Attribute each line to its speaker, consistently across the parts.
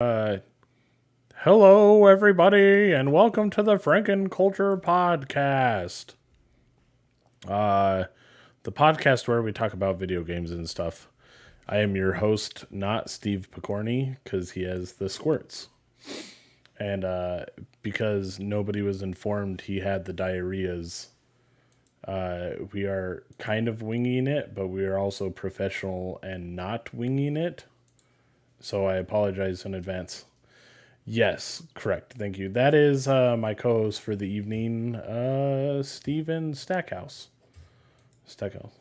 Speaker 1: Uh, Hello, everybody, and welcome to the Frankenculture podcast. Uh, the podcast where we talk about video games and stuff. I am your host, not Steve Picorni, because he has the squirts. And because nobody was informed he had the diarrheas, we are kind of winging it, but we are also professional and not winging it. So I apologize in advance. Yes, correct. Thank you. That is my co-host for the evening, Steven Stackhouse. Stackhouse.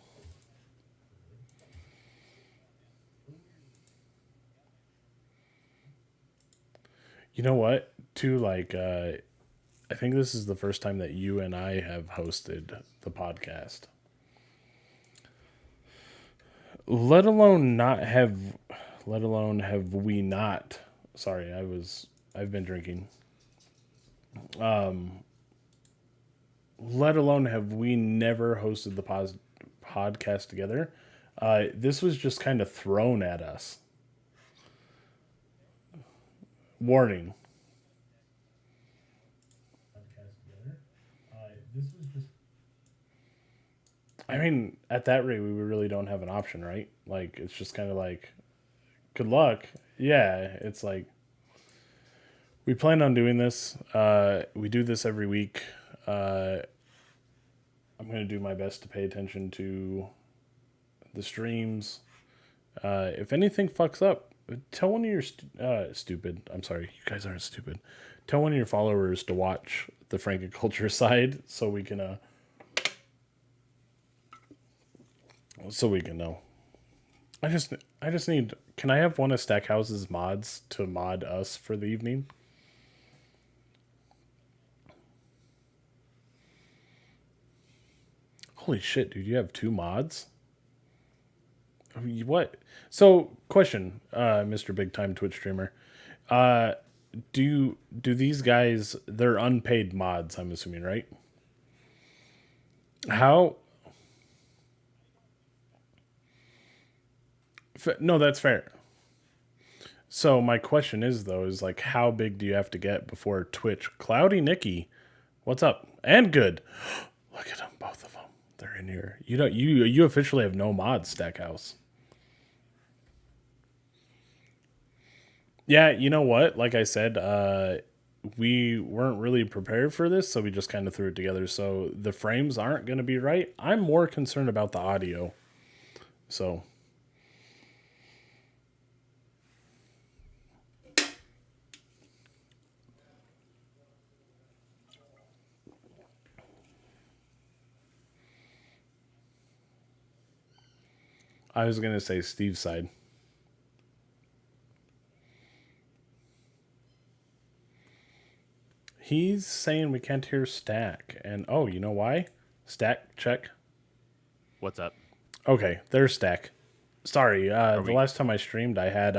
Speaker 1: You know what? I think this is the first time that you and I have hosted the podcast. Let alone not have, let alone have we not. Sorry, I've been drinking. Let alone have we never hosted the podcast together. This was just kind of thrown at us. Warning. I mean, at that rate, we really don't have an option, right? Like, it's just kind of like, good luck. Yeah, it's like, we plan on doing this. We do this every week. I'm going to do my best to pay attention to the streams. If anything fucks up, tell one of your stupid. I'm sorry, you guys aren't stupid. Tell one of your followers to watch the Frankenculture side so we can know. I just need. Can I have one of Stackhouse's mods to mod us for the evening? Holy shit, dude! You have two mods. What? So, question, Mr. Big Time Twitch streamer. Uh, do these guys? They're unpaid mods. I'm assuming, right? How? No, that's fair. So my question is though, is like, how big do you have to get before Twitch? Cloudy Nikki, what's up? And good. Look at them, both of them. They're in here. You don't. You officially have no mods, Stackhouse. Yeah, you know what? Like I said, we weren't really prepared for this, so we just kind of threw it together. So the frames aren't going to be right. I'm more concerned about the audio. So I was going to say Steve's side. He's saying we can't hear Stack. And oh, you know why? Stack, check.
Speaker 2: What's up?
Speaker 1: Okay, there's Stack. Sorry,
Speaker 2: Are
Speaker 1: the
Speaker 2: we?
Speaker 1: last time I streamed I had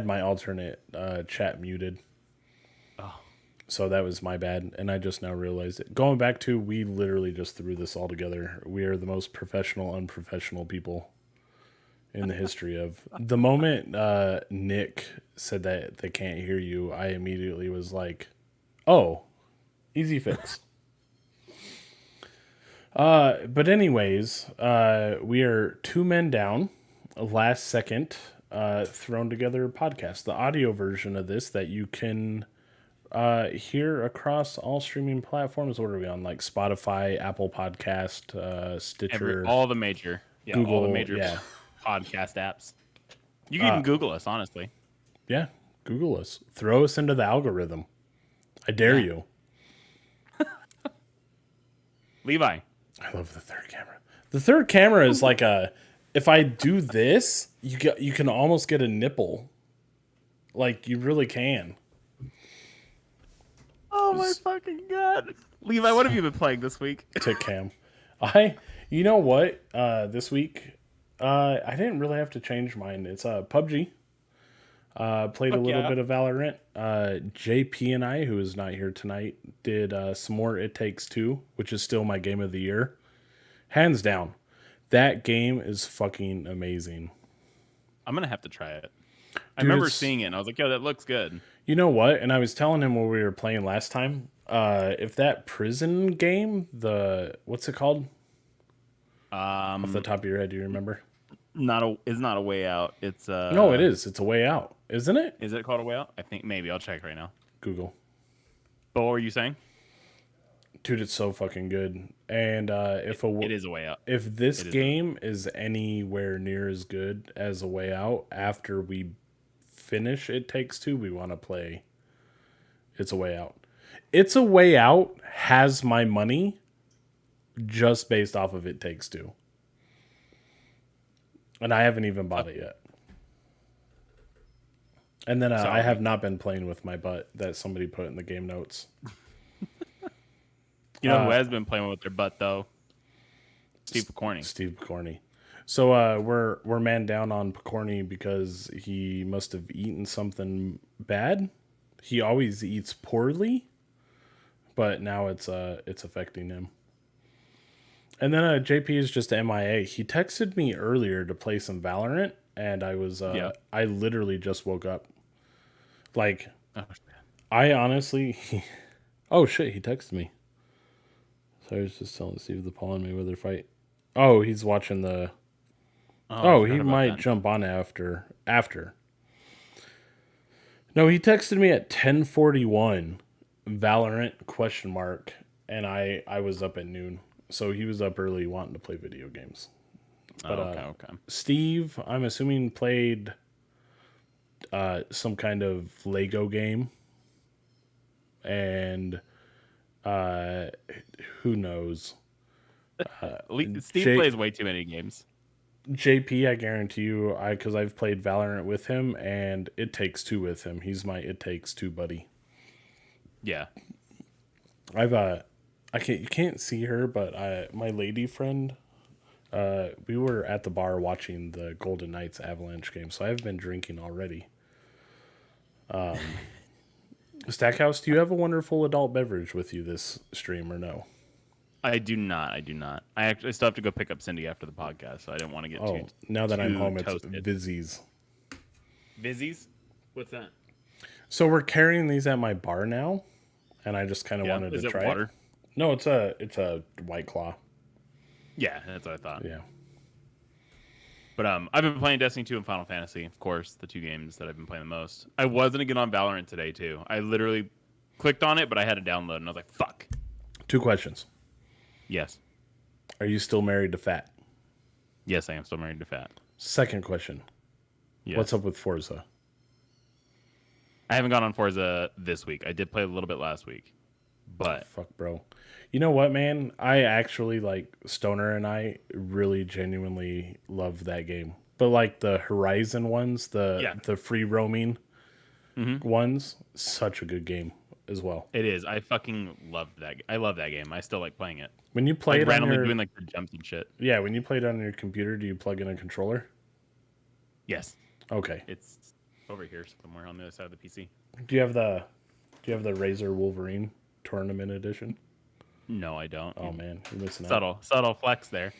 Speaker 1: my alternate chat muted.
Speaker 2: Oh,
Speaker 1: So that was my bad, and I just now realized it. Going back to, we literally just threw this all together. We are the most professional, unprofessional people in the history of. The moment Nick said that they can't hear you, I immediately was like, oh, easy fix. But anyways, we are two men down, last second, thrown together podcast. The audio version of this that you can hear across all streaming platforms. What are we on? Like Spotify, Apple Podcast, Stitcher,
Speaker 2: all the major, all the
Speaker 1: Google.
Speaker 2: major
Speaker 1: Yeah,
Speaker 2: podcast apps. You can even Google us, honestly.
Speaker 1: yeah. Google us. Throw us into the algorithm. I dare
Speaker 2: Yeah.
Speaker 1: you.
Speaker 2: Levi,
Speaker 1: I love the third camera. The third camera is like a. If I do this, you can almost get a nipple. Like you really can.
Speaker 2: oh my fucking god, Levi, what have you been playing this week?
Speaker 1: Tick cam. You know what? This week, I didn't really have to change mine. It's PUBG. Played a
Speaker 2: Fuck
Speaker 1: little
Speaker 2: yeah.
Speaker 1: bit of Valorant. JP and I, who is not here tonight, did some more It Takes Two, which is still my game of the year. Hands down. That game is fucking amazing.
Speaker 2: I'm gonna have to try it. I remember seeing it, and I was like, yo, that looks good.
Speaker 1: You know what? And I was telling him when we were playing last time, if that prison game, what's it called? Off the top of your head, do you remember?
Speaker 2: It's not a way out. It's
Speaker 1: No, it is. It's a way out, isn't it?
Speaker 2: Is it called a way out? I think maybe. I'll check right now.
Speaker 1: Google.
Speaker 2: But what were you saying?
Speaker 1: Dude, it's so fucking good. And
Speaker 2: it is a way out.
Speaker 1: If this game is anywhere near as good as a way out, after we finish It Takes Two, we want to play It's a Way Out. It's a Way Out has my money just based off of It Takes Two. And I haven't even bought it yet. And then I have not been playing with my butt that somebody put in the game notes.
Speaker 2: You know who has been playing with their butt, though? Steve Picorni.
Speaker 1: Steve Picorni. So we're man down on Picorni because he must have eaten something bad. He always eats poorly, but now it's affecting him. And then JP is just MIA. He texted me earlier to play some Valorant, and I was I literally just woke up. Like, I honestly, oh shit, he texted me. So I was just telling Steve the Paul and Mayweather fight. Oh, he's watching the. Oh, he might jump on after. No, he texted me at 10:41, Valorant ? And I was up at noon, so he was up early wanting to play video games. But,
Speaker 2: okay.
Speaker 1: Steve, I'm assuming played some kind of Lego game, and who knows?
Speaker 2: Steve plays way too many games.
Speaker 1: JP, I guarantee you, because I've played Valorant with him, and It Takes Two with him. He's my It Takes Two buddy.
Speaker 2: Yeah,
Speaker 1: you can't see her, but my lady friend, we were at the bar watching the Golden Knights Avalanche game, so I've been drinking already. Stackhouse, do you have a wonderful adult beverage with you this stream or no?
Speaker 2: I do not. I still have to go pick up Cindy after the podcast, so I didn't want to get too.
Speaker 1: Now that I'm home,
Speaker 2: toasted.
Speaker 1: It's Vizzies.
Speaker 2: Vizzies? What's that?
Speaker 1: So we're carrying these at my bar now, and I just kind of wanted to try
Speaker 2: water?
Speaker 1: it. No, it's a White Claw.
Speaker 2: Yeah, that's what I thought.
Speaker 1: Yeah.
Speaker 2: But I've been playing Destiny 2 and Final Fantasy, of course, the two games that I've been playing the most. I was going to get on Valorant today, too. I literally clicked on it, but I had to download, and I was like, fuck.
Speaker 1: 2 questions.
Speaker 2: Yes.
Speaker 1: Are you still married to Fat?
Speaker 2: Yes, I am still married to Fat.
Speaker 1: Second question.
Speaker 2: Yes.
Speaker 1: What's up with Forza?
Speaker 2: I haven't gone on Forza this week. I did play a little bit last week. But
Speaker 1: fuck, bro. You know what, man? I actually, Stoner and I really genuinely love that game. But, the Horizon ones, the free roaming ones, such a good game as well.
Speaker 2: It is. I fucking loved that. I love that game. I still like playing it.
Speaker 1: When you play it
Speaker 2: randomly doing, the jumps and shit.
Speaker 1: Yeah, when you play it on your computer, do you plug in a controller?
Speaker 2: Yes.
Speaker 1: Okay.
Speaker 2: It's over here somewhere on the other side of the PC.
Speaker 1: Do you have the Razor Wolverine Tournament Edition?
Speaker 2: No, I don't.
Speaker 1: Oh man, you're missing out.
Speaker 2: Subtle flex there.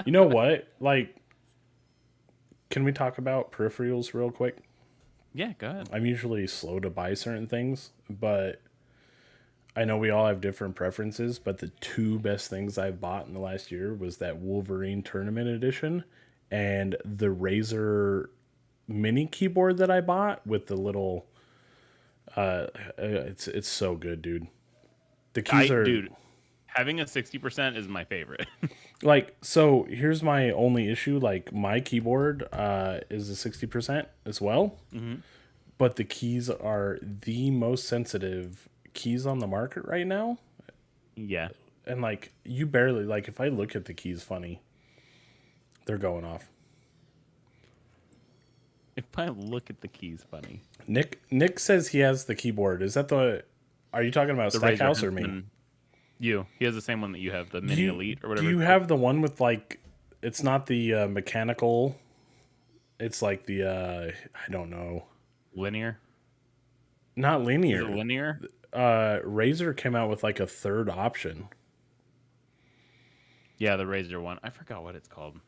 Speaker 1: You know what? Can we talk about peripherals real quick?
Speaker 2: Yeah, go ahead.
Speaker 1: I'm usually slow to buy certain things, but I know we all have different preferences, but the 2 best things I've bought in the last year was that Wolverine Tournament Edition and the Razer mini keyboard that I bought with the little it's so good, dude. The keys
Speaker 2: dude, having a 60% is my favorite.
Speaker 1: So here's my only issue. My keyboard is a 60% as well. Mm-hmm. But the keys are the most sensitive keys on the market right now.
Speaker 2: Yeah.
Speaker 1: And you barely, if I look at the keys funny, they're going off.
Speaker 2: If I look at the keys funny.
Speaker 1: Nick says he has the keyboard. Is that are you talking about Stackhouse or me?
Speaker 2: You. He has the same one that you have, the Mini Elite or whatever.
Speaker 1: Do you have the one with it's not the mechanical, it's the I don't know.
Speaker 2: Linear?
Speaker 1: Not linear.
Speaker 2: Is it linear?
Speaker 1: Razer came out with a 3rd option.
Speaker 2: Yeah, the Razer one. I forgot what it's called.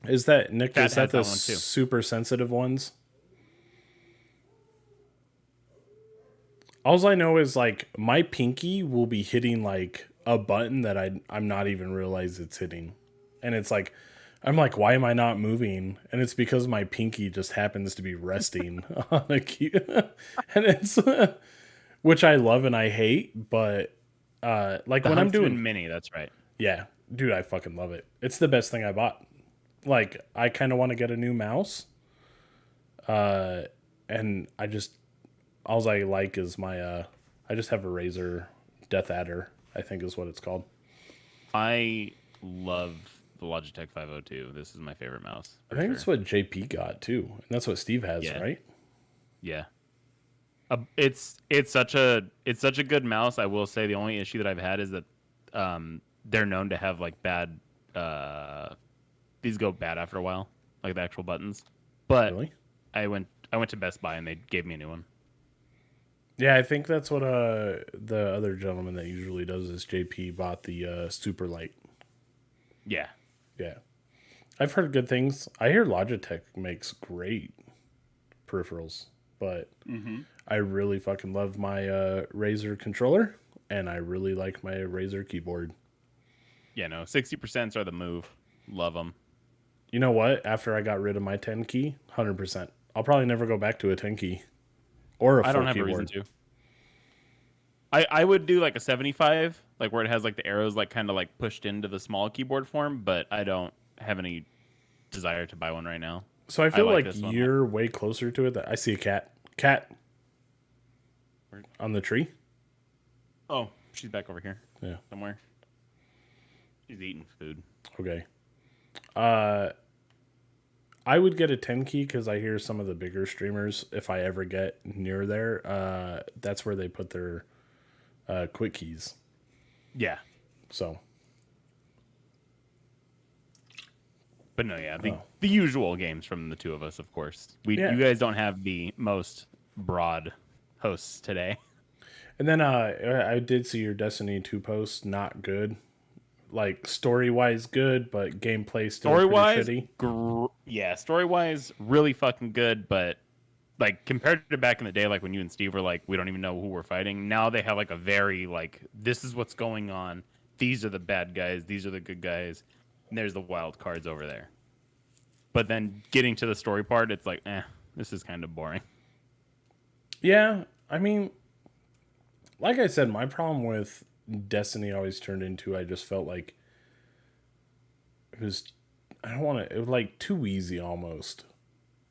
Speaker 1: Is that Nick?
Speaker 2: Fat
Speaker 1: Is that
Speaker 2: has
Speaker 1: the
Speaker 2: that one too.
Speaker 1: super sensitive ones? All I know is like my pinky will be hitting like a button that I'm not even realize it's hitting, and it's like I'm like, why am I not moving? And it's because my pinky just happens to be resting on a key, and it's which I love and I hate, but like
Speaker 2: The
Speaker 1: when I'm
Speaker 2: Huntsman
Speaker 1: doing,
Speaker 2: Mini, that's right.
Speaker 1: yeah, dude, I fucking love it. It's the best thing I bought. Like I kind of want to get a new mouse, and I just all I like is my I just have a Razer Death Adder, I think is what it's called.
Speaker 2: I love the Logitech 502. This is my favorite mouse.
Speaker 1: I
Speaker 2: For
Speaker 1: think
Speaker 2: sure.
Speaker 1: that's what JP got too, and that's what Steve has,
Speaker 2: Yeah.
Speaker 1: right?
Speaker 2: Yeah. It's such a good mouse. I will say the only issue that I've had is that they're known to have like bad these go bad after a while, like the actual buttons. But
Speaker 1: Really?
Speaker 2: I went to Best Buy and they gave me a new one.
Speaker 1: Yeah, I think that's what the other gentleman that usually does this, JP, bought the super light.
Speaker 2: Yeah.
Speaker 1: Yeah, I've heard good things. I hear Logitech makes great peripherals, but I really fucking love my Razer controller, and I really like my Razer keyboard.
Speaker 2: Yeah, no, 60% are the move. Love them.
Speaker 1: You know what? After I got rid of my 10 key, 100%. I'll probably never go back to a 10 key or a
Speaker 2: I
Speaker 1: full
Speaker 2: don't have
Speaker 1: keyboard.
Speaker 2: a reason to. I would do like a 75, like where it has like the arrows like kind of like pushed into the small keyboard form, but I don't have any desire to buy one right now.
Speaker 1: So I feel like
Speaker 2: this one.
Speaker 1: you're way closer to it. I see a cat. Cat
Speaker 2: Where-
Speaker 1: on the tree.
Speaker 2: Oh, she's back over here
Speaker 1: Yeah.
Speaker 2: somewhere. She's eating food.
Speaker 1: Okay. I would get a 10 key because I hear some of the bigger streamers, if I ever get near there, that's where they put their quick keys.
Speaker 2: Yeah.
Speaker 1: So,
Speaker 2: But no, yeah, the usual games from the two of us, of course. You guys don't have the most broad hosts today.
Speaker 1: and then I did see your Destiny 2 post. Not good. Like story wise, good, but gameplay still pretty shitty.
Speaker 2: Story wise, really fucking good, but like compared to back in the day, like when you and Steve were like, we don't even know who we're fighting. Now they have like a very like, this is what's going on. These are the bad guys. These are the good guys. And there's the wild cards over there. But then getting to the story part, it's like, this is kind of boring.
Speaker 1: Yeah, I mean, like I said, my problem with Destiny always turned into I just felt like it was I don't want to it was like too easy almost.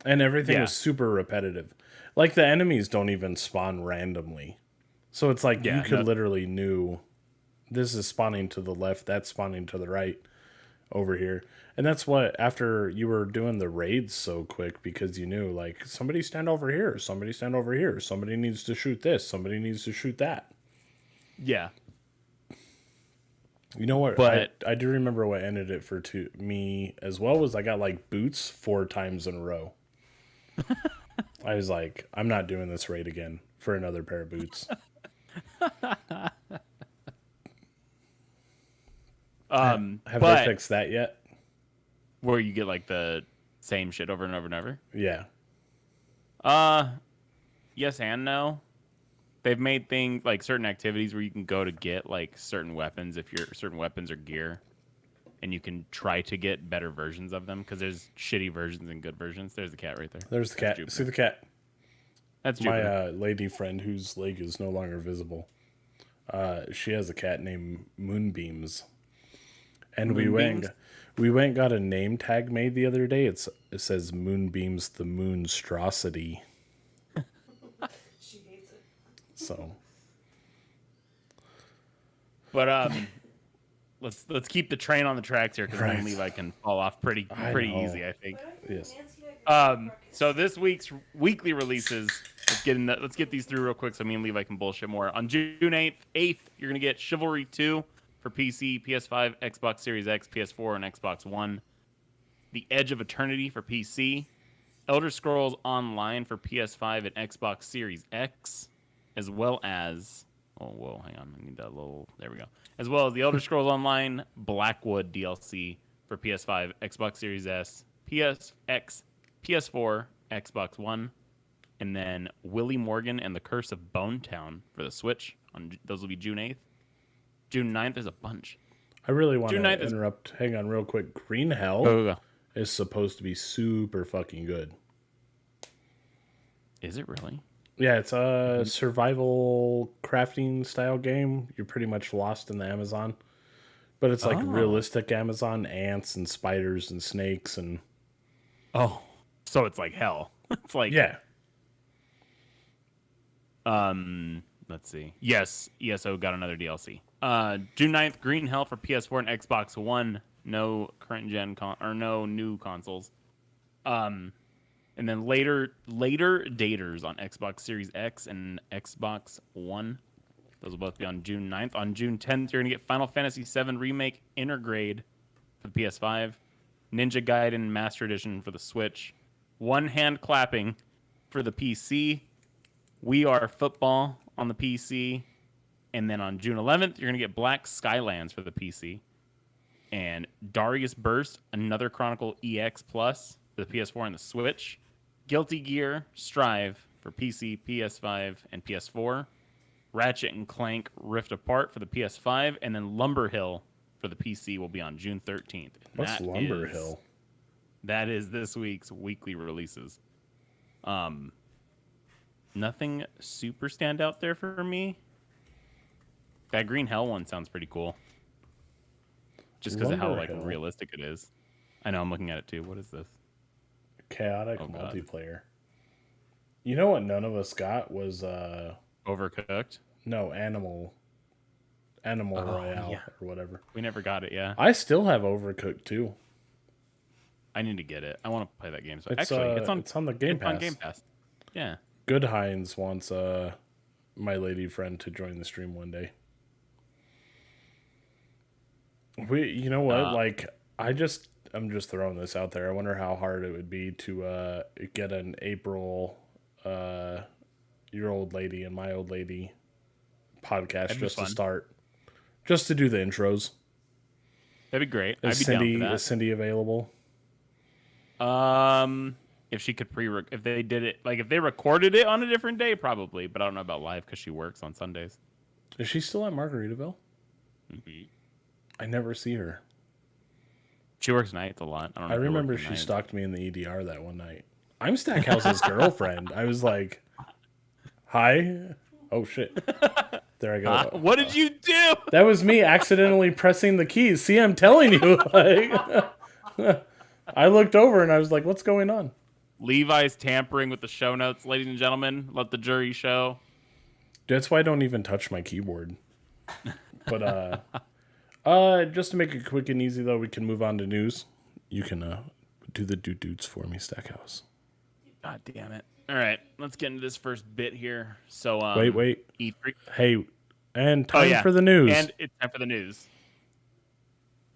Speaker 1: And everything was super repetitive. Like the enemies don't even spawn randomly. So it's like you could literally knew this is spawning to the left, that's spawning to the right over here. And that's what after you were doing the raids so quick because you knew like somebody stand over here, somebody stand over here, somebody needs to shoot this, somebody needs to shoot that.
Speaker 2: Yeah.
Speaker 1: You know what?
Speaker 2: But
Speaker 1: I do remember what ended it for me as well was I got like boots 4 times in a row. I was like, I'm not doing this raid again for another pair of boots. Have they fixed that yet?
Speaker 2: Where you get like the same shit over and over and over?
Speaker 1: Yeah.
Speaker 2: Yes and no. They've made things like certain activities where you can go to get like certain weapons if you're certain weapons or gear, and you can try to get better versions of them because there's shitty versions and good versions. There's the cat right there.
Speaker 1: There's the cat. See the cat.
Speaker 2: That's
Speaker 1: my lady friend whose leg is no longer visible. She has a cat named Moonbeams, and we went and got a name tag made the other day. It says Moonbeams the Moonstrosity. So,
Speaker 2: but let's keep the train on the tracks here because I believe I can fall off pretty easy. I think.
Speaker 1: Yes.
Speaker 2: So this week's weekly releases. Let's get these through real quick so me and Levi can bullshit more. On June 8th, you're gonna get Chivalry 2 for PC, PS5, Xbox Series X, PS4, and Xbox One. The Edge of Eternity for PC. Elder Scrolls Online for PS5 and Xbox Series X. As well as, hang on, I need that little, there we go. As well as the Elder Scrolls Online Blackwood DLC for for PS5, Xbox Series S, PSX, PS4, Xbox One, and then Willie Morgan and the Curse of Bone Town for the Switch. Those will be June 8th. June 9th, there's a bunch.
Speaker 1: I really want
Speaker 2: June
Speaker 1: to
Speaker 2: 9th
Speaker 1: interrupt. Hang on real quick. Green Hell
Speaker 2: Oh,
Speaker 1: is supposed to be super fucking good.
Speaker 2: is it really?
Speaker 1: Yeah, it's a survival crafting style game. You're pretty much lost in the Amazon. But it's like realistic Amazon, ants and spiders and snakes and...
Speaker 2: Oh, so it's like hell. It's like...
Speaker 1: Yeah.
Speaker 2: Let's see. Yes, ESO got another DLC. June 9th, Green Hell for PS4 and Xbox One. No current gen no new consoles. And then later daters on Xbox Series X and Xbox One. Those will both be on June 9th. On June 10th, you're going to get Final Fantasy VII Remake Intergrade for the PS5. Ninja Gaiden Master Edition for the Switch. One Hand Clapping for the PC. We Are Football on the PC. And then on June 11th, you're going to get Black Skylands for the PC. And Darius Burst, another Chronicle EX Plus for the PS4 and the Switch. Guilty Gear Strive for PC, PS5, and PS4. Ratchet and Clank Rift Apart for the PS5. And then Lumberhill for the PC will be on June 13th.
Speaker 1: What's Lumberhill?
Speaker 2: That is this week's weekly releases. Nothing super stand out there for me. That Green Hell one sounds pretty cool. Just because of how like realistic it is. I know, I'm looking at it too. What is this?
Speaker 1: Chaotic multiplayer. You know what none of us got was
Speaker 2: Overcooked?
Speaker 1: No, Animal Royale or whatever.
Speaker 2: We never got it, yeah.
Speaker 1: I still have Overcooked too.
Speaker 2: I need to get it. I want to play that game. So
Speaker 1: it's on the Game Pass.
Speaker 2: On Game Pass. Yeah.
Speaker 1: Good Heinz wants my lady friend to join the stream one day. You know what? I'm just throwing this out there. I wonder how hard it would be to get an April, your old lady and my old lady podcast just to start, just to do the intros.
Speaker 2: That'd be great. I'd be down for that.
Speaker 1: Is Cindy available?
Speaker 2: If she could if they did it, like if they recorded it on a different day, probably. But I don't know about live because she works on Sundays.
Speaker 1: Is she still at Margaritaville?
Speaker 2: Mm-hmm.
Speaker 1: I never see her.
Speaker 2: She works nights a lot.
Speaker 1: I remember she stalked me in the EDR that one night. I'm Stackhouse's girlfriend. I was like, hi. Oh, shit. There I go.
Speaker 2: What did you do?
Speaker 1: That was me accidentally pressing the keys. See, I'm telling you. I looked over and I was like, what's going on?
Speaker 2: Levi's tampering with the show notes, ladies and gentlemen. Let the jury show.
Speaker 1: That's why I don't even touch my keyboard. But just to make it quick and easy, though, we can move on to news. You can do the dudes for me, Stackhouse.
Speaker 2: God damn it. All right, let's get into this first bit here. So
Speaker 1: wait.
Speaker 2: E3.
Speaker 1: Hey, and time for the news.
Speaker 2: And it's time for the news.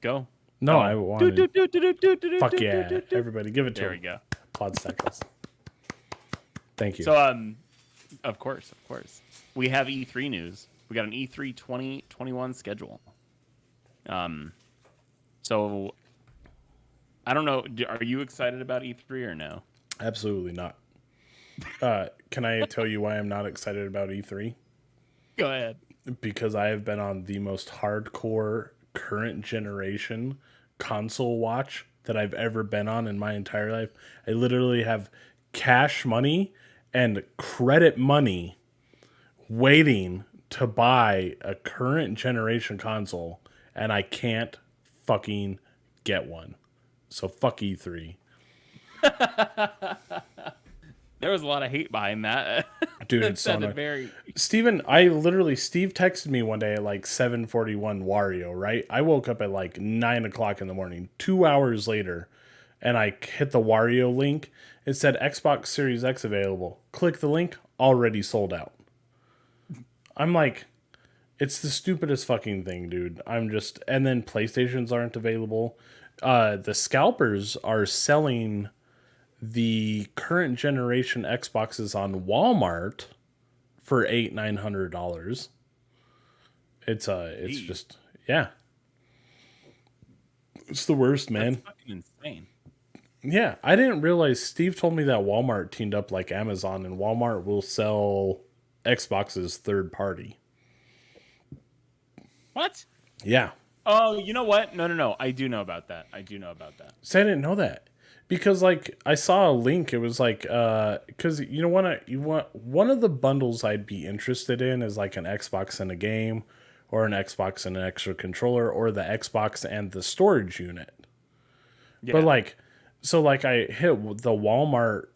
Speaker 2: Go.
Speaker 1: No, I wanted... Fuck yeah. Everybody, give it to him.
Speaker 2: There we go.
Speaker 1: Applaud Stackhouse. Thank you.
Speaker 2: So, of course. We have E3 news. We got an E3 2021 schedule. So, I don't know. Are you excited about E3 or no?
Speaker 1: Absolutely not. Can I tell you why I'm not excited about E3?
Speaker 2: Go ahead.
Speaker 1: Because I have been on the most hardcore current generation console watch that I've ever been on in my entire life. I literally have cash money and credit money waiting to buy a current generation console, and I can't fucking get one. So fuck E3.
Speaker 2: There was a lot of hate behind that.
Speaker 1: Dude, it's so annoying. Steve texted me one day at like 7:41 Wario, right? I woke up at like 9 o'clock in the morning, 2 hours later, and I hit the Wario link. It said Xbox Series X available. Click the link, already sold out. I'm like, it's the stupidest fucking thing, dude. And then PlayStations aren't available. The scalpers are selling the current generation Xboxes on Walmart for $800-900. It's just, yeah. It's the worst,
Speaker 2: That's
Speaker 1: man.
Speaker 2: fucking insane.
Speaker 1: Yeah, I didn't realize. Steve told me that Walmart teamed up like Amazon, and Walmart will sell Xboxes third party.
Speaker 2: What?
Speaker 1: Yeah.
Speaker 2: Oh, you know what? No. I do know about that.
Speaker 1: So I didn't know that because like I saw a link. It was like because you want one of the bundles I'd be interested in is like an Xbox and a game, or an Xbox and an extra controller, or the Xbox and the storage unit.
Speaker 2: Yeah.
Speaker 1: But like, so like I hit the Walmart.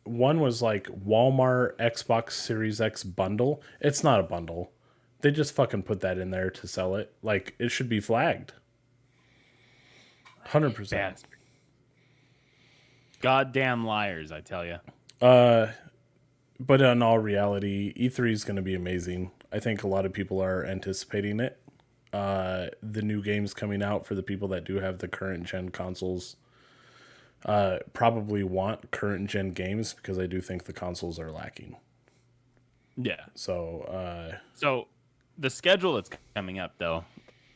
Speaker 1: One was like Walmart Xbox Series X bundle. It's not a bundle. They just fucking put that in there to sell it. Like it should be flagged. 100%.
Speaker 2: Bad. Goddamn liars, I tell you.
Speaker 1: But in all reality, E3 is going to be amazing. I think a lot of people are anticipating it. The new games coming out for the people that do have the current gen consoles probably want current gen games because I do think the consoles are lacking.
Speaker 2: Yeah.
Speaker 1: So,
Speaker 2: So the schedule that's coming up though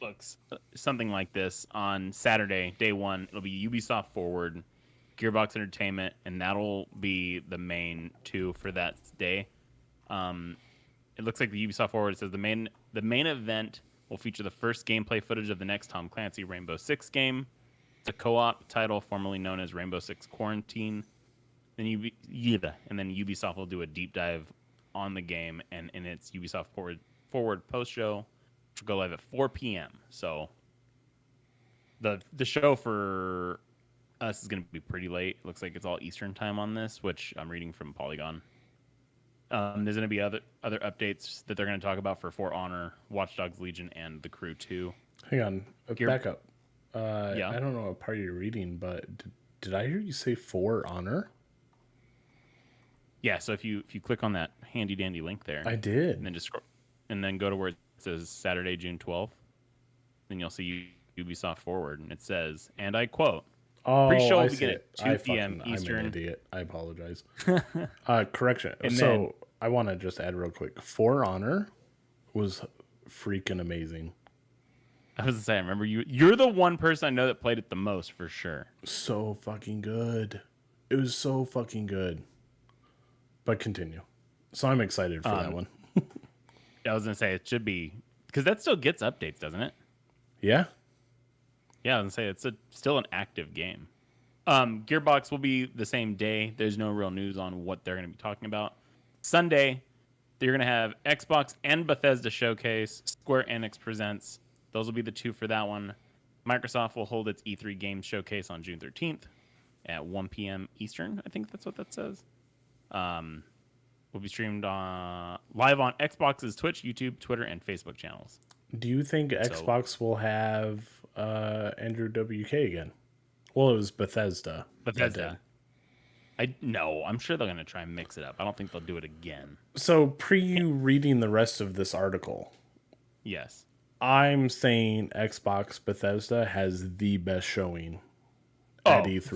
Speaker 2: looks something like this. On Saturday, day one, it'll be Ubisoft Forward, Gearbox Entertainment, and that'll be the main two for that day. It looks like the Ubisoft Forward says the main event will feature the first gameplay footage of the next Tom Clancy Rainbow Six game. It's a co-op title formerly known as Rainbow Six Quarantine. Then Ubisoft will do a deep dive on the game and in its Ubisoft Forward post show, which will go live at 4 p.m. So the show for us is going to be pretty late. It looks like it's all Eastern time on this, which I'm reading from Polygon. There's going to be other updates that they're going to talk about for For Honor, Watch Dogs Legion, and The Crew 2.
Speaker 1: hang on, back up.
Speaker 2: Yeah.
Speaker 1: I don't know what part you're reading, but did I hear you say For Honor?
Speaker 2: Yeah, so if you click on that handy dandy link there,
Speaker 1: I did.
Speaker 2: and then just scroll, and then go to where it says Saturday, June 12th, then you'll see Ubisoft Forward, and it says, and I quote,
Speaker 1: Oh,
Speaker 2: pre-show
Speaker 1: I
Speaker 2: will
Speaker 1: see
Speaker 2: begin
Speaker 1: it.
Speaker 2: at 2 p.m. Eastern.
Speaker 1: I'm an idiot. I apologize. Correction.
Speaker 2: And
Speaker 1: So
Speaker 2: then-
Speaker 1: I want to just add real quick. For Honor was freaking amazing.
Speaker 2: I was going to say, I remember you're the one person I know that played it the most for sure.
Speaker 1: So fucking good. It was so fucking good. But continue. So I'm excited for that one.
Speaker 2: I was going to say it should be, because that still gets updates, doesn't it?
Speaker 1: Yeah?
Speaker 2: Yeah, I was going to say it's still an active game. Gearbox will be the same day. There's no real news on what they're going to be talking about. Sunday, they're going to have Xbox and Bethesda Showcase. Square Enix presents. Those will be the two for that one. Microsoft will hold its E3 Games Showcase on June 13th at 1 p.m. Eastern. I think that's what that says. Will be streamed live on Xbox's Twitch, YouTube, Twitter, and Facebook channels.
Speaker 1: Do you think Xbox will have Andrew WK again? Well, it was Bethesda.
Speaker 2: Bethesda. No, I'm sure they're going to try and mix it up. I don't think they'll do it again.
Speaker 1: So, pre reading the rest of this article,
Speaker 2: Yes.
Speaker 1: I'm saying Xbox Bethesda has the best showing at E3.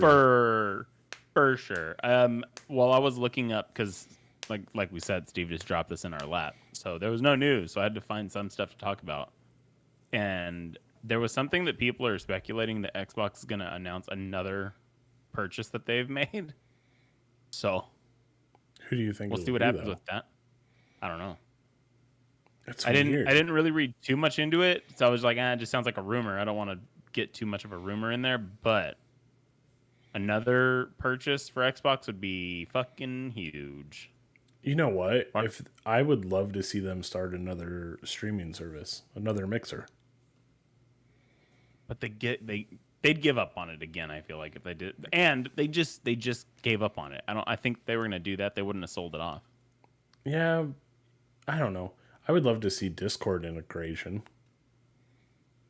Speaker 2: For sure. While I was looking up, because like we said, Steve just dropped this in our lap, so there was no news, so I had to find some stuff to talk about. And there was something that people are speculating that Xbox is going to announce another purchase that they've made. So
Speaker 1: Who do you think?
Speaker 2: we'll see what happens with that. I don't know.
Speaker 1: That's
Speaker 2: I
Speaker 1: weird.
Speaker 2: didn't really read too much into it, so I was like, it just sounds like a rumor. I don't want to get too much of a rumor in there, but another purchase for Xbox would be fucking huge.
Speaker 1: You know what? If I would love to see them start another streaming service, another mixer.
Speaker 2: But they'd give up on it again, I feel like, if they did. And they just gave up on it. I think they were going to do that. They wouldn't have sold it off.
Speaker 1: Yeah, I don't know. I would love to see Discord integration.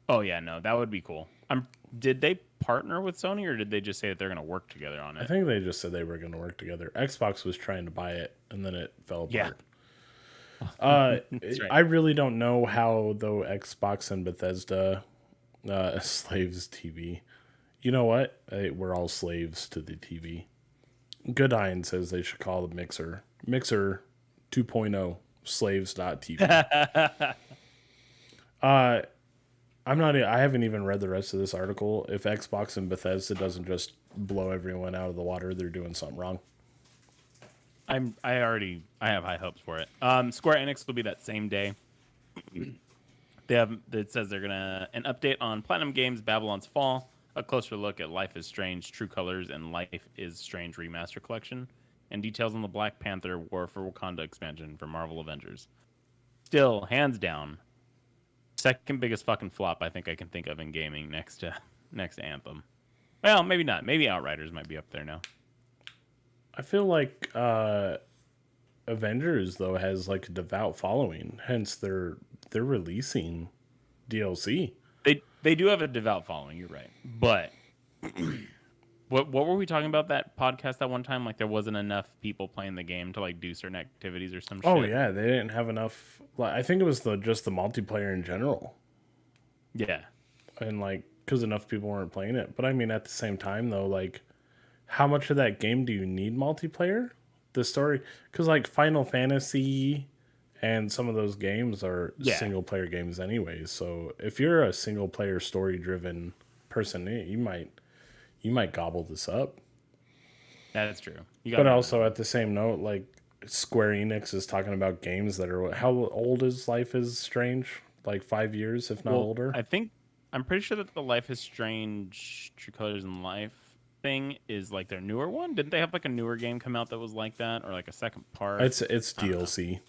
Speaker 2: Oh yeah, no, that would be cool. Did they partner with Sony, or did they just say that they're going to work together on it?
Speaker 1: I think they just said they were going to work together. Xbox was trying to buy it, and then it fell apart.
Speaker 2: Yeah. That's right.
Speaker 1: I really don't know how, though, Xbox and Bethesda slaves TV. You know what? We're all slaves to the TV. Goodine says they should call the Mixer 2.0 slaves.tv. I haven't even read the rest of this article. If Xbox and Bethesda doesn't just blow everyone out of the water, they're doing something wrong.
Speaker 2: I have high hopes for it. Square Enix will be that same day. It says they're gonna an update on Platinum Games Babylon's Fall, a closer look at Life is Strange True Colors and Life is Strange Remaster Collection, and details on the Black Panther War for Wakanda expansion for Marvel Avengers. Still, hands down, second biggest fucking flop I think I can think of in gaming next to Anthem. Well, maybe not. Maybe Outriders might be up there now.
Speaker 1: I feel like Avengers though has like a devout following, hence they're releasing DLC.
Speaker 2: They do have a devout following. You're right, but what were we talking about that podcast that one time? Like there wasn't enough people playing the game to like do certain activities or some shit.
Speaker 1: Oh yeah, they didn't have enough. Like, I think it was just the multiplayer in general.
Speaker 2: Yeah,
Speaker 1: and like because enough people weren't playing it. But I mean, at the same time though, like how much of that game do you need multiplayer? The story, because like Final Fantasy and some of those games are single player games anyways. So if you're a single player story driven person, you might gobble this up.
Speaker 2: That's true.
Speaker 1: But also at the same note, like Square Enix is talking about games that are how old is Life is Strange? Like 5 years, if not older.
Speaker 2: I'm pretty sure that the Life is Strange True Colors and Life thing is like their newer one. Didn't they have like a newer game come out that was like that, or like a second part?
Speaker 1: It's DLC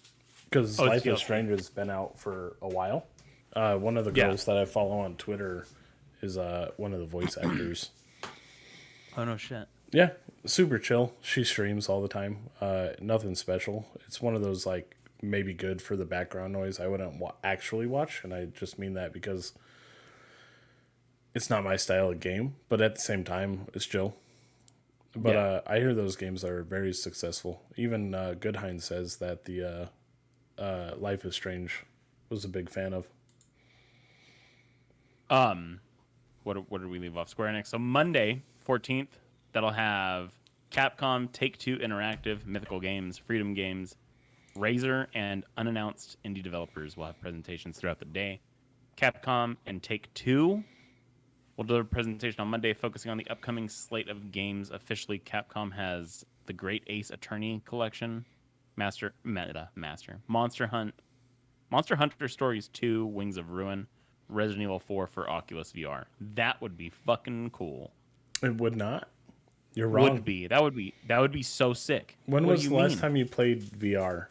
Speaker 1: because Life is Strange has been out for a while. One of the girls that I follow on Twitter is one of the voice actors.
Speaker 2: Oh no shit.
Speaker 1: Yeah, super chill. She streams all the time. Nothing special. It's one of those like maybe good for the background noise. I wouldn't actually watch, and I just mean that because it's not my style of game, but at the same time, it's chill. But I hear those games are very successful. Even Goodhine says that the Life is Strange was a big fan of.
Speaker 2: What did we leave off? Square Enix. So Monday, 14th, that'll have Capcom, Take-Two Interactive, Mythical Games, Freedom Games, Razer, and unannounced indie developers will have presentations throughout the day. Capcom and Take-Two will do a presentation on Monday focusing on the upcoming slate of games. Officially, Capcom has the Great Ace Attorney Collection, Monster Hunter Stories 2, Wings of Ruin, Resident Evil 4 for Oculus VR. That would be fucking cool.
Speaker 1: It would not. You're wrong.
Speaker 2: Would be. That would be so sick.
Speaker 1: When was the last time you played VR?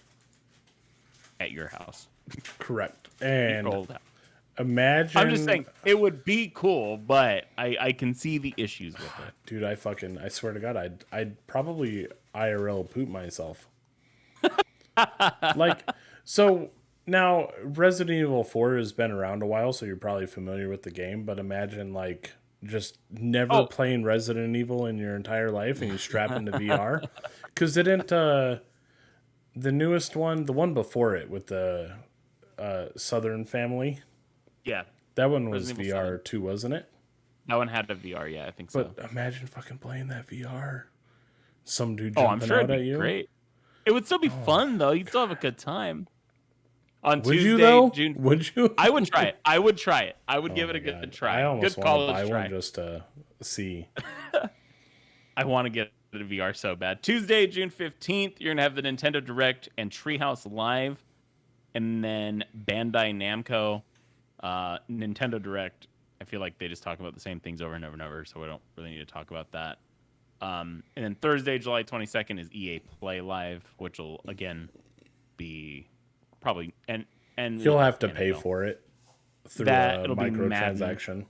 Speaker 2: At your house.
Speaker 1: Correct. And
Speaker 2: old house.
Speaker 1: Imagine.
Speaker 2: I'm just saying it would be cool, but I can see the issues with it.
Speaker 1: Dude, I swear to God, I'd probably IRL poop myself. Like, so now Resident Evil 4 has been around a while, so you're probably familiar with the game, but imagine like just never playing Resident Evil in your entire life and you strap into VR. Because didn't the newest one, the one before it with the Southern family?
Speaker 2: Yeah.
Speaker 1: That one was VR too, wasn't it?
Speaker 2: That one had a VR, yeah, I think so.
Speaker 1: But imagine fucking playing that VR. Some dude jumping out at you.
Speaker 2: Great. It would still be fun though. You'd still have a good time. On
Speaker 1: would
Speaker 2: Tuesday,
Speaker 1: you though?
Speaker 2: June.
Speaker 1: Would you?
Speaker 2: I would try it. I would give it a good try.
Speaker 1: I almost
Speaker 2: good
Speaker 1: want to buy one just to see.
Speaker 2: I want to get the VR so bad. Tuesday, June 15th, you're gonna have the Nintendo Direct and Treehouse Live, and then Bandai Namco. Nintendo Direct, I feel like they just talk about the same things over and over and over, so we don't really need to talk about that. And then Thursday, July 22nd is EA Play Live, which will again be probably and
Speaker 1: you'll have to pay for it through a microtransaction.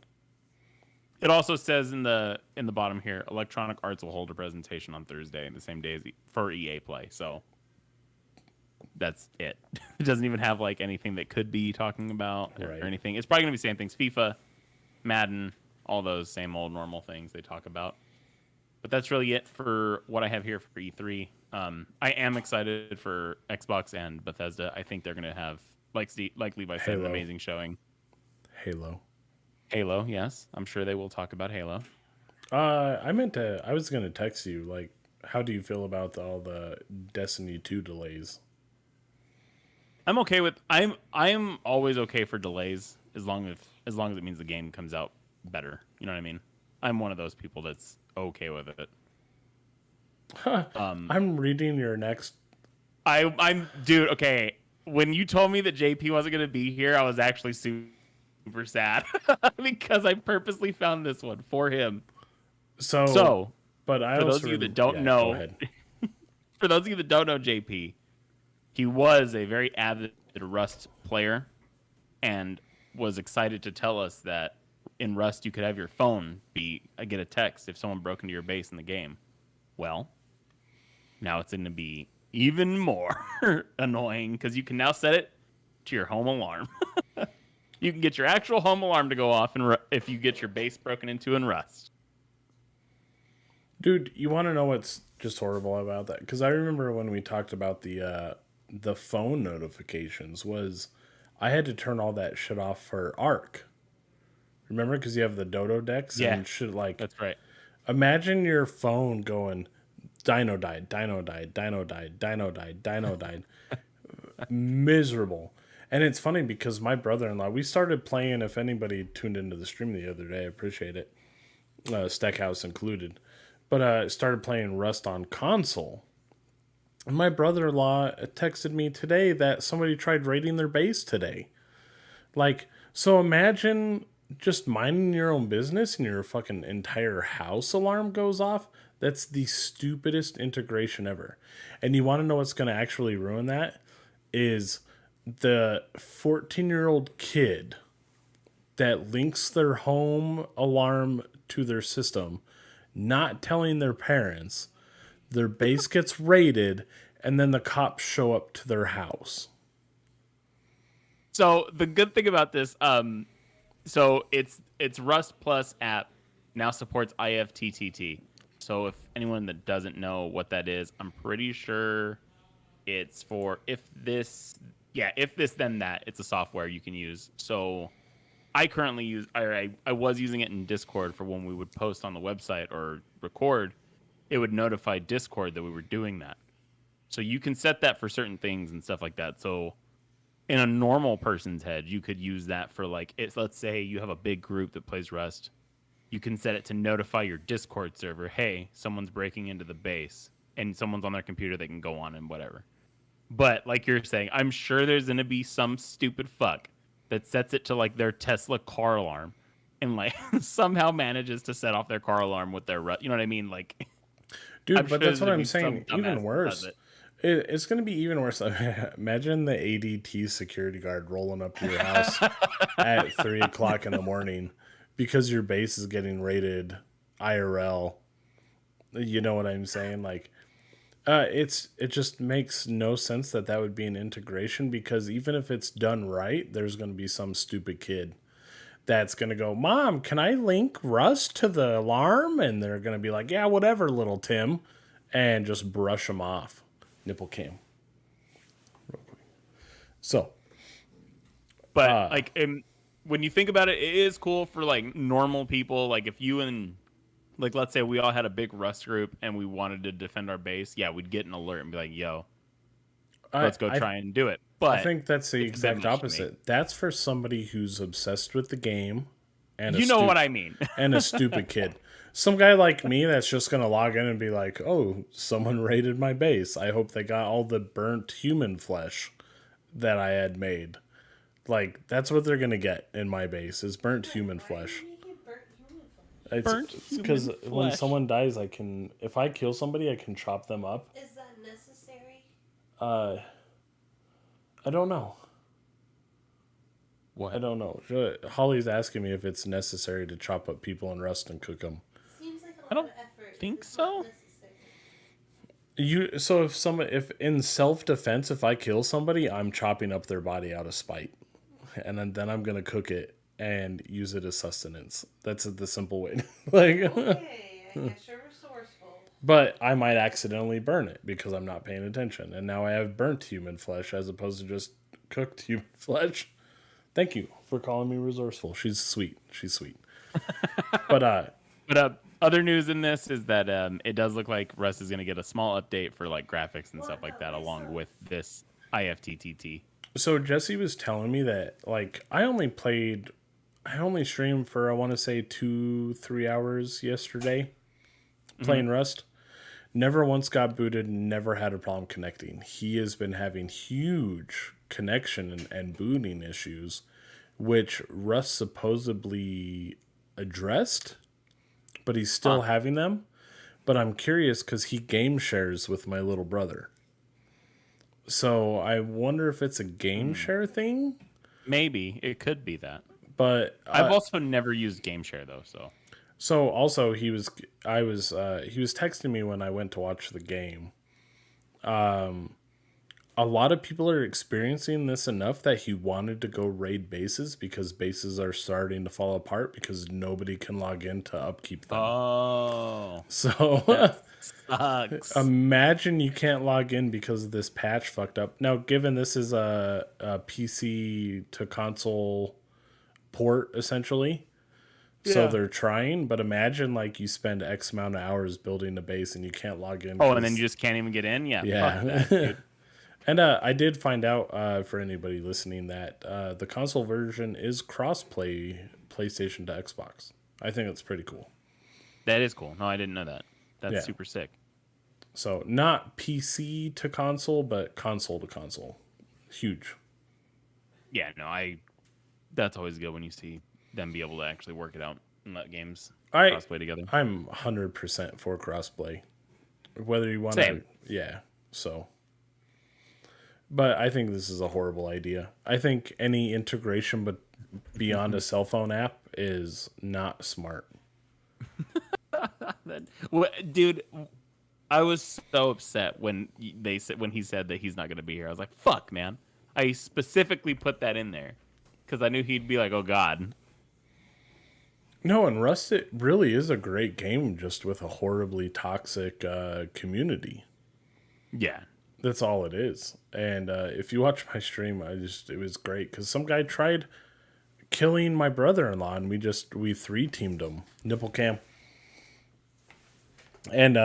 Speaker 2: It also says in the bottom here, Electronic Arts will hold a presentation on Thursday, the same day as for EA Play. So that's it. It doesn't even have like anything that could be talking about or anything. It's probably gonna be the same things: FIFA, Madden, all those same old normal things they talk about. But that's really it for what I have here for E3. I am excited for Xbox and Bethesda. I think they're gonna have, like Levi said, an amazing showing. Halo, yes, I'm sure they will talk about Halo.
Speaker 1: I was gonna text you, like, how do you feel about all the Destiny 2 delays?
Speaker 2: I'm okay with. I'm always okay for delays, as long as it means the game comes out better. You know what I mean? I'm one of those people that's okay with it.
Speaker 1: I'm reading your next.
Speaker 2: I'm dude. Okay, when you told me that JP wasn't gonna be here, I was actually super sad because I purposely found this one for him. So,
Speaker 1: But I
Speaker 2: for
Speaker 1: also
Speaker 2: those of you that don't
Speaker 1: go
Speaker 2: know,
Speaker 1: ahead.
Speaker 2: for those of you that don't know JP, he was a very avid Rust player and was excited to tell us that in Rust you could have your phone get a text if someone broke into your base in the game. Well, now it's going to be even more annoying because you can now set it to your home alarm. You can get your actual home alarm to go off if you get your base broken into in Rust.
Speaker 1: Dude, you want to know what's just horrible about that? Because I remember when we talked about the phone notifications was I had to turn all that shit off for Arc. Remember? Because you have the Dodo decks and shit like...
Speaker 2: That's right.
Speaker 1: Imagine your phone going, Dino died, Dino died, Dino died, Dino died, Dino died. Miserable. And it's funny because my brother-in-law, we started playing, if anybody tuned into the stream the other day, I appreciate it. Stackhouse included. But started playing Rust on console. And my brother-in-law texted me today that somebody tried raiding their base today. Like, so imagine just minding your own business and your fucking entire house alarm goes off. That's the stupidest integration ever. And you want to know what's going to actually ruin that? Is the 14-year-old kid that links their home alarm to their system, not telling their parents, their base gets raided, and then the cops show up to their house.
Speaker 2: So the good thing about this, so it's Rust Plus app now supports IFTTT. So if anyone that doesn't know what that is, I'm pretty sure it's for if this then that. It's a software you can use. So I currently I was using it in Discord for when we would post on the website or record. It would notify Discord that we were doing that. So you can set that for certain things and stuff like that. So in a normal person's head, you could use that for let's say you have a big group that plays Rust. You can set it to notify your Discord server, hey, someone's breaking into the base and someone's on their computer, they can go on and whatever. But like you're saying, I'm sure there's going to be some stupid fuck that sets it to their Tesla car alarm and somehow manages to set off their car alarm with their Rust. You know what I mean?
Speaker 1: Dude, but that's what I'm saying. Even worse. It's going to be even worse. Imagine the ADT security guard rolling up to your house at 3 o'clock in the morning because your base is getting raided IRL. You know what I'm saying? It just makes no sense that would be an integration because even if it's done right, there's going to be some stupid kid that's going to go, Mom, can I link Rust to the alarm? And they're going to be like, yeah, whatever, little Tim. And just brush them off. Nipple cam. Real quick. So.
Speaker 2: But, when you think about it, it is cool for, normal people. If you and, let's say we all had a big Rust group and we wanted to defend our base, yeah, we'd get an alert and be like, yo, let's go try and do it. But
Speaker 1: I think that's the exact opposite. That's for somebody who's obsessed with the game. And
Speaker 2: you know what I mean.
Speaker 1: And a stupid kid. Some guy like me that's just going to log in and be like, oh, someone raided my base. I hope they got all the burnt human flesh that I had made. That's what they're going to get in my base is burnt human flesh.
Speaker 2: Burnt
Speaker 1: because when someone dies, if I kill somebody, I can chop them up.
Speaker 3: Is that necessary?
Speaker 1: I don't know.
Speaker 2: What?
Speaker 1: I don't know. Holly's asking me if it's necessary to chop up people in Rust and cook them.
Speaker 3: Seems like a lot of effort.
Speaker 2: Think so.
Speaker 1: If in self-defense, if I kill somebody, I'm chopping up their body out of spite, and then I'm gonna cook it and use it as sustenance. That's the simple way.
Speaker 3: Okay, I guess you're resourceful.
Speaker 1: But I might accidentally burn it because I'm not paying attention, and now I have burnt human flesh as opposed to just cooked human flesh. Thank you for calling me resourceful. She's sweet. But
Speaker 2: other news in this is that it does look like Rust is going to get a small update for graphics and stuff like that along with this IFTTT.
Speaker 1: So Jesse was telling me that like I only streamed for I want to say 2-3 hours yesterday playing Rust. Never once got booted, never had a problem connecting. He has been having huge connection and booting issues, which Rust supposedly addressed, but he's still having them. But I'm curious because he game shares with my little brother. So I wonder if it's a game share thing.
Speaker 2: Maybe it could be that.
Speaker 1: But
Speaker 2: I've also never used Game Share though, so.
Speaker 1: so also he was texting me when I went to watch the game. A lot of people are experiencing this enough that he wanted to go raid bases because bases are starting to fall apart because nobody can log in to upkeep them.
Speaker 2: Oh,
Speaker 1: So
Speaker 2: sucks.
Speaker 1: imagine you can't log in because this patch fucked up. Now, given this is a PC to console port, essentially, so they're trying, but imagine like you spend X amount of hours building a base and you can't log in.
Speaker 2: Oh, and then you just can't even get in? Yeah. Fuck that, dude.
Speaker 1: And I did find out for anybody listening that the console version is cross-play PlayStation to Xbox. I think that's pretty cool.
Speaker 2: That is cool. No, I didn't know that. That's super sick.
Speaker 1: So not PC to console, but console to console. Huge.
Speaker 2: Yeah, no, that's always good when you see them be able to actually work it out and let games crossplay together.
Speaker 1: I'm 100% for crossplay. Whether you want to... Yeah, so... But I think this is a horrible idea. I think any integration but beyond a cell phone app is not smart.
Speaker 2: Dude, I was so upset when he said that he's not going to be here. I was like, "Fuck, man!" I specifically put that in there because I knew he'd be like, "Oh God."
Speaker 1: No, and Rust, it really is a great game, just with a horribly toxic community.
Speaker 2: Yeah.
Speaker 1: That's all it is. And if you watch my stream, it was great because some guy tried killing my brother-in-law, and we 3-teamed him, nipple cam. And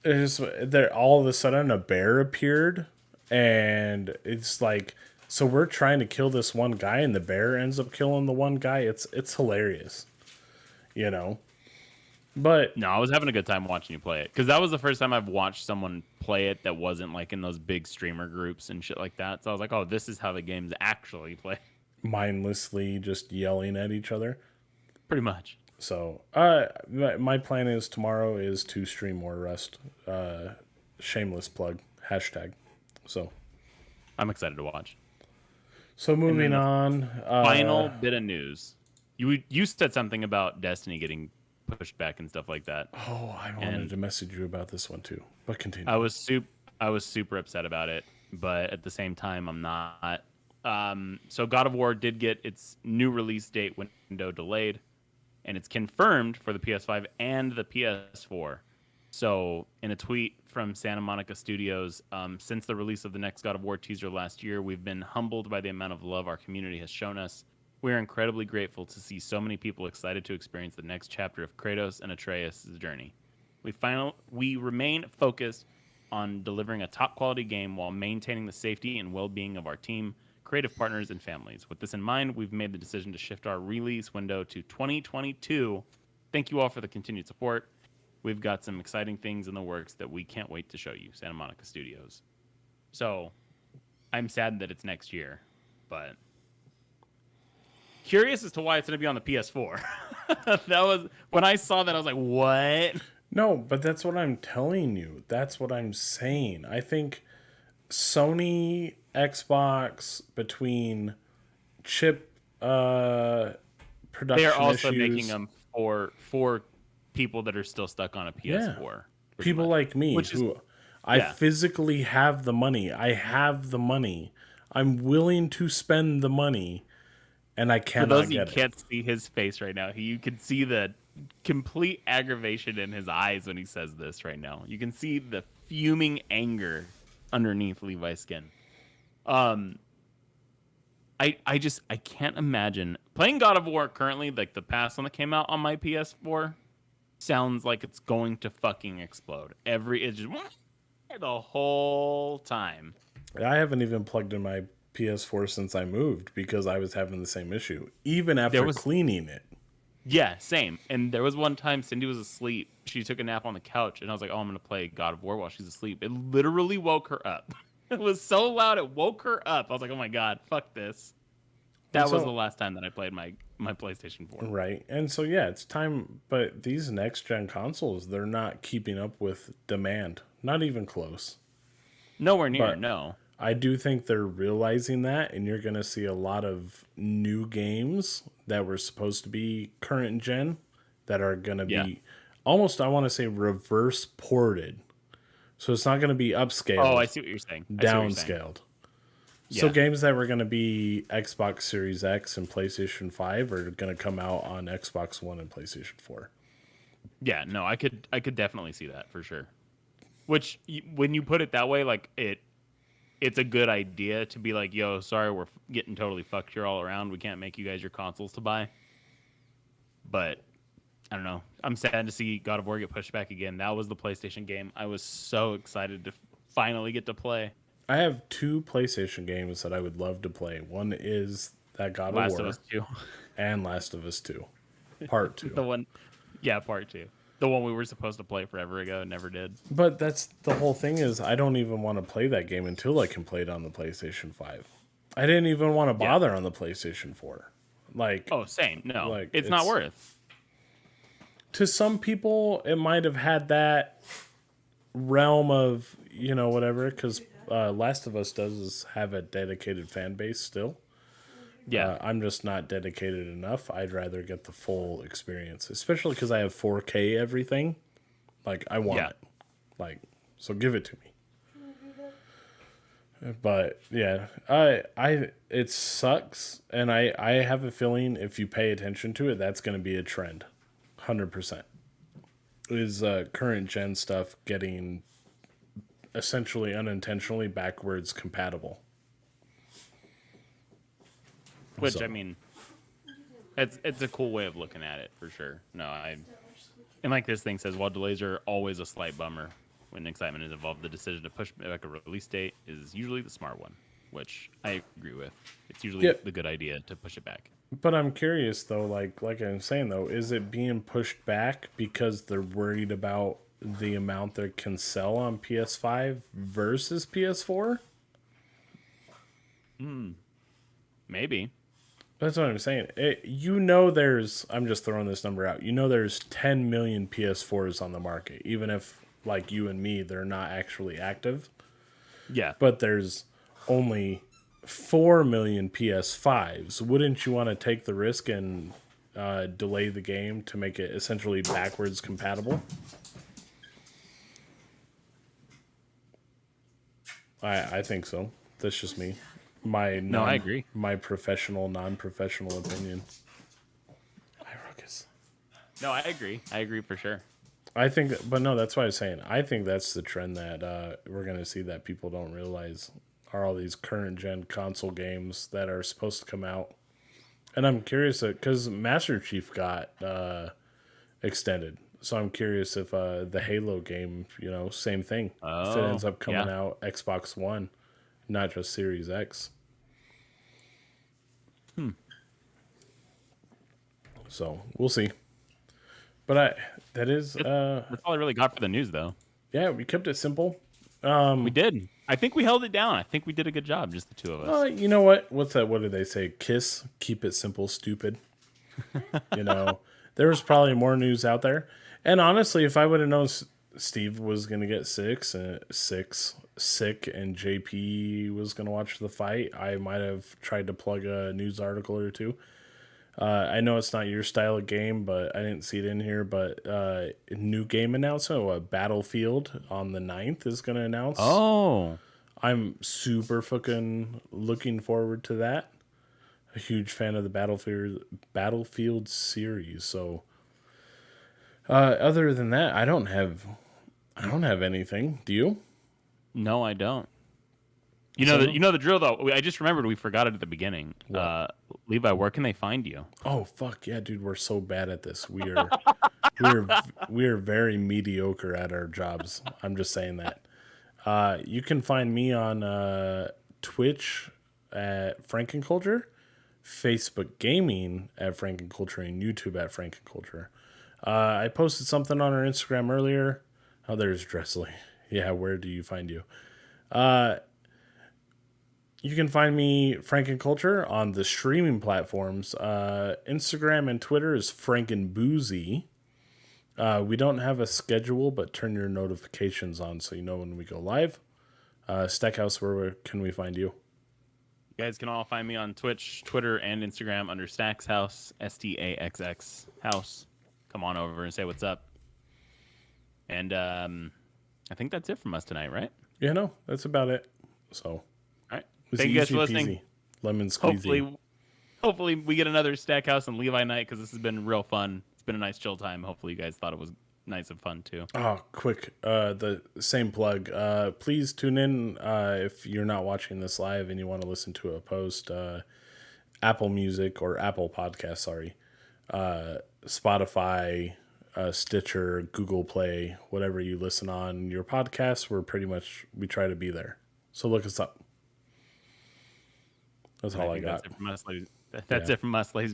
Speaker 1: there all of a sudden a bear appeared, and it's like, so we're trying to kill this one guy, and the bear ends up killing the one guy. It's hilarious, you know. But
Speaker 2: no, I was having a good time watching you play it because that was the first time I've watched someone play it that wasn't like in those big streamer groups and shit like that. So I was like, oh, this is how the game's actually played.
Speaker 1: Mindlessly just yelling at each other.
Speaker 2: Pretty much.
Speaker 1: So my plan is tomorrow is to stream more Rust. Shameless plug. #. So
Speaker 2: I'm excited to watch.
Speaker 1: So moving on.
Speaker 2: Final bit of news. You said something about Destiny getting pushed back and stuff like that.
Speaker 1: Oh, I wanted to message you about this one too, but continue.
Speaker 2: I was super upset about it, but at the same time, I'm not. So God of War did get its new release date window delayed, and it's confirmed for the PS5 and the PS4. So in a tweet from Santa Monica Studios, since the release of the next God of War teaser last year, we've been humbled by the amount of love our community has shown us. We are incredibly grateful to see so many people excited to experience the next chapter of Kratos and Atreus' journey. We remain focused on delivering a top-quality game while maintaining the safety and well-being of our team, creative partners, and families. With this in mind, we've made the decision to shift our release window to 2022. Thank you all for the continued support. We've got some exciting things in the works that we can't wait to show you, Santa Monica Studios. So, I'm sad that it's next year, but... curious as to why it's going to be on the PS4. That was when I saw that I was like, "What?"
Speaker 1: No, but that's what I'm telling you. That's what I'm saying. I think Sony, Xbox, between chip production
Speaker 2: They're also
Speaker 1: issues,
Speaker 2: making them for people that are still stuck on a PS4.
Speaker 1: People like me I physically have the money. I have the money. I'm willing to spend the money. And I cannot
Speaker 2: For those
Speaker 1: get
Speaker 2: you can't see his face right now, you can see the complete aggravation in his eyes when he says this right now. You can see the fuming anger underneath Levi's skin. I can't imagine playing God of War currently, like the past one that came out on my PS4, sounds like it's going to fucking explode. It's just the whole time.
Speaker 1: I haven't even plugged in my PS4 since I moved because I was having the same issue, even after cleaning it.
Speaker 2: Yeah, same. And there was one time Cindy was asleep. She took a nap on the couch, and I was like, "Oh, I'm gonna play God of War while she's asleep." It literally woke her up. It was so loud, it woke her up. I was like, "Oh my god, fuck this." That was the last time that I played my PlayStation 4.
Speaker 1: Right. And so, yeah, it's time. But these next-gen consoles, they're not keeping up with demand. Not even close.
Speaker 2: Nowhere near, no.
Speaker 1: I do think they're realizing that, and you're going to see a lot of new games that were supposed to be current gen that are going to be almost, I want to say, reverse ported. So it's not going to be upscaled.
Speaker 2: Oh, I see what you're saying.
Speaker 1: Downscaled. So games that were going to be Xbox Series X and PlayStation 5 are going to come out on Xbox One and PlayStation 4.
Speaker 2: Yeah, no, I could definitely see that for sure. Which, when you put it that way, like it's a good idea to be like, yo, sorry, we're getting totally fucked here all around. We can't make you guys your consoles to buy. But I don't know. I'm sad to see God of War get pushed back again. That was the PlayStation game I was so excited to finally get to play.
Speaker 1: I have 2 PlayStation games that I would love to play. One is that God of War.
Speaker 2: Last of Us 2.
Speaker 1: And Last of Us 2. Part 2.
Speaker 2: Part 2. The one we were supposed to play forever ago and never did.
Speaker 1: But that's the whole thing is I don't even want to play that game until I can play it on the PlayStation 5. I didn't even want to bother on the PlayStation 4. Like,
Speaker 2: oh, same. No, like, it's not worth.
Speaker 1: To some people, it might have had that realm of, whatever, because Last of Us does have a dedicated fan base still.
Speaker 2: Yeah.
Speaker 1: I'm just not dedicated enough. I'd rather get the full experience, especially because I have 4K everything. Like, I want it. Like, so give it to me. But yeah, it sucks, and I have a feeling if you pay attention to it, that's going to be a trend, 100%. Is current gen stuff getting essentially unintentionally backwards compatible?
Speaker 2: Which I mean, it's a cool way of looking at it for sure. No, and like this thing says, while delays are always a slight bummer, when excitement is involved, the decision to push back a release date is usually the smart one, which I agree with. It's usually the good idea to push it back.
Speaker 1: But I'm curious though, like I'm saying though, is it being pushed back because they're worried about the amount they can sell on PS5 versus PS4?
Speaker 2: Maybe.
Speaker 1: That's what I'm saying. I'm just throwing this number out. There's 10 million PS4s on the market, even if, like you and me, they're not actually active.
Speaker 2: Yeah.
Speaker 1: But there's only 4 million PS5s. Wouldn't you want to take the risk and delay the game to make it essentially backwards compatible? I think so. That's just me. I agree. My professional, non-professional opinion. Hi, Ruckus.
Speaker 2: No, I agree. I agree for sure.
Speaker 1: I think, but no, that's what I was saying. I think that's the trend that we're going to see that people don't realize are all these current gen console games that are supposed to come out. And I'm curious because Master Chief got extended. So I'm curious if the Halo game, same thing. If it ends up coming out Xbox One, not just Series X. So we'll see. But that's
Speaker 2: all I really got for the news, though.
Speaker 1: Yeah, we kept it simple.
Speaker 2: We did. I think we held it down. I think we did a good job, just the two of us.
Speaker 1: You know what? What's that? What do they say? Kiss, keep it simple, stupid. There was probably more news out there. And honestly, if I would have known Steve was going to get sick and JP was going to watch the fight, I might have tried to plug a news article or two. I know it's not your style of game, but I didn't see it in here. But new game announcement, Battlefield on the 9th is going to announce.
Speaker 2: Oh.
Speaker 1: I'm super fucking looking forward to that. A huge fan of the Battlefield series. So other than that, I don't have anything. Do you?
Speaker 2: No, I don't. You know the drill though. I just remembered we forgot it at the beginning. Levi, where can they find you?
Speaker 1: Oh fuck yeah, dude! We're so bad at this. We are very mediocre at our jobs. I'm just saying that. You can find me on Twitch at Frankenculture, Facebook Gaming at Frankenculture, and YouTube at Frankenculture. I posted something on our Instagram earlier. Oh, there's Dressley. Yeah, where do you find you? You can find me, Frankenculture, on the streaming platforms. Instagram and Twitter is Frankenboozy. We don't have a schedule, but turn your notifications on so you know when we go live. Stackhouse, where can we find you?
Speaker 2: You guys can all find me on Twitch, Twitter, and Instagram under Stacks House, STAXX House. Come on over and say what's up. And I think that's it from us tonight, right?
Speaker 1: Yeah, no, that's about it. So,
Speaker 2: All right.
Speaker 1: it's
Speaker 2: Thank you guys
Speaker 1: easy
Speaker 2: for listening.
Speaker 1: peasy, lemon squeezy.
Speaker 2: Hopefully we get another Stackhouse and Levi night because this has been real fun. It's been a nice chill time. Hopefully you guys thought it was nice and fun too.
Speaker 1: Oh, quick, the same plug. Please tune in if you're not watching this live and you want to listen to a post. Apple Music or Apple Podcast, sorry. Spotify, Stitcher, Google Play, whatever you listen on your podcasts, we try to be there. So look us up. That's all I got.
Speaker 2: That's it from us, ladies